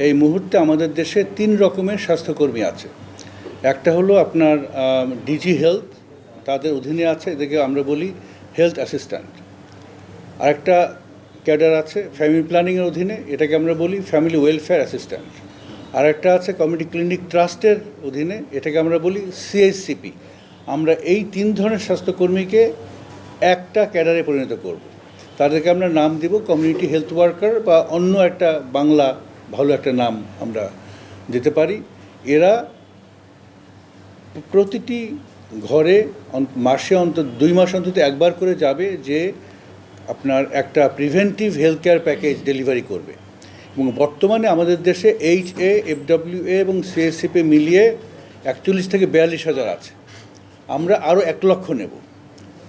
এই মুহূর্তে আমাদের দেশে 3 রকমের স্বাস্থ্যকর্মী আছে। একটা হলো আপনার ডিজি হেলথ, তাদের অধীনে আছে, এদেরকে আমরা বলি হেলথ অ্যাসিস্ট্যান্ট। আরেকটা ক্যাডার আছে ফ্যামিলি প্ল্যানিংয়ের অধীনে, এটাকে আমরা বলি ফ্যামিলি ওয়েলফেয়ার অ্যাসিস্ট্যান্ট। আরেকটা আছে কমিউনিটি ক্লিনিক ট্রাস্টের অধীনে, এটাকে আমরা বলি সিএইচসিপি। আমরা এই 3 ধরনের স্বাস্থ্যকর্মীকে একটা ক্যাডারে পরিণত করব। তাদেরকে আমরা নাম দিব কমিউনিটি হেলথ ওয়ার্কার, বা অন্য একটা বাংলা ভালো একটা নাম আমরা দিতে পারি। এরা প্রতিটি ঘরে মাসে 2 মাস অন্তত একবার করে যাবে, যে আপনার একটা preventive health care package delivery করবে। এবং বর্তমানে আমাদের দেশে HA, FWA এবং CSCP মিলিয়ে 41 থেকে 42,000 আছে। আমরা আরও 1 লক্ষ নেব।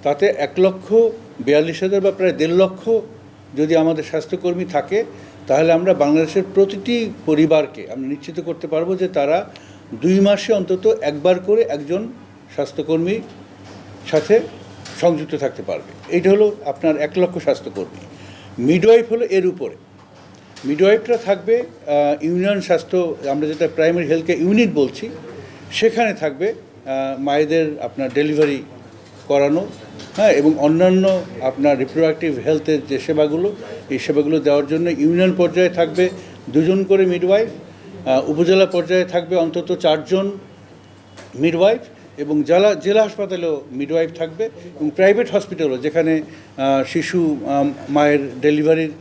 তাতে 1,42,000 বা প্রায় 1.5 লক্ষ যদি আমাদের স্বাস্থ্যকর্মী থাকে, তাহলে আমরা বাংলাদেশের প্রতিটি পরিবারকে আমরা নিশ্চিত করতে পারবো যে তারা 2 মাসে অন্তত একবার করে একজন স্বাস্থ্যকর্মীর সাথে সংযুক্ত থাকতে পারবে। এইটা হলো আপনার 1 লক্ষ স্বাস্থ্যকর্মী। মিডওয়াইফ হলো এর উপরে। মিডওয়াইফরা থাকবে ইউনিয়ন স্বাস্থ্য, আমরা যেটা প্রাইমারি হেলথ কেয়ার ইউনিট বলছি, সেখানে থাকবে মায়েদের আপনার ডেলিভারি করানো, হ্যাঁ, এবং অন্যান্য আপনার রিপ্রোডাক্টিভ হেলথের যে সেবাগুলো, এই সেবাগুলো দেওয়ার জন্য ইউনিয়ন পর্যায়ে থাকবে 2 জন করে মিডওয়াইফ, উপজেলা পর্যায়ে থাকবে অন্তত 4 জন মিডওয়াইফ, এবং জেলা হাসপাতালেও মিডওয়াইফ থাকবে, এবং প্রাইভেট হসপিটালও যেখানে শিশু মায়ের ডেলিভারির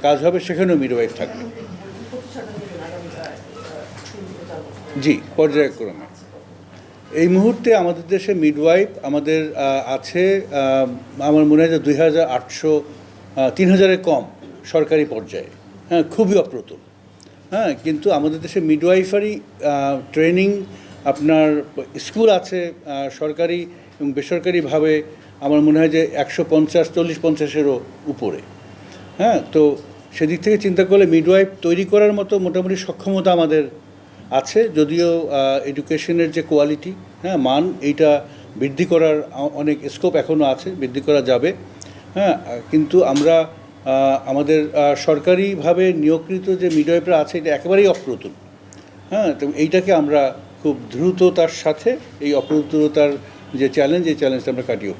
কাজ হবে সেখানেও মিডওয়াইফ থাকবে। জি, পর্যায়ক্রমে। এই মুহূর্তে আমাদের দেশে মিডওয়াইফ আমাদের আছে, আমার মনে হয় যে 2,800, 3,000-এর কম সরকারি পর্যায়ে। হ্যাঁ, খুবই অপ্রতুল। হ্যাঁ, কিন্তু আমাদের দেশে মিডওয়াইফারি ট্রেনিং আপনার স্কুল আছে সরকারি এবং বেসরকারিভাবে, আমার মনে হয় যে 150-40-50-এরও উপরে। হ্যাঁ, তো সেদিক থেকে চিন্তা করলে মিডওয়াইফ তৈরি করার মতো মোটামুটি সক্ষমতা আমাদের আছে, যদিও এডুকেশনের যে কোয়ালিটি, হ্যাঁ, মান, এইটা বৃদ্ধি করার অনেক স্কোপ এখনও আছে, বৃদ্ধি করা যাবে। হ্যাঁ, কিন্তু আমরা আমাদের সরকারিভাবে নিয়োগকৃত যে মিডওয়াইফরা আছে, এটা একেবারেই অপ্রতুল। হ্যাঁ, তো এইটাকে আমরা খুব দ্রুততার সাথে এই অপ্রতুলতার যে চ্যালেঞ্জ, এই চ্যালেঞ্জটা আমরা কাটিয়ে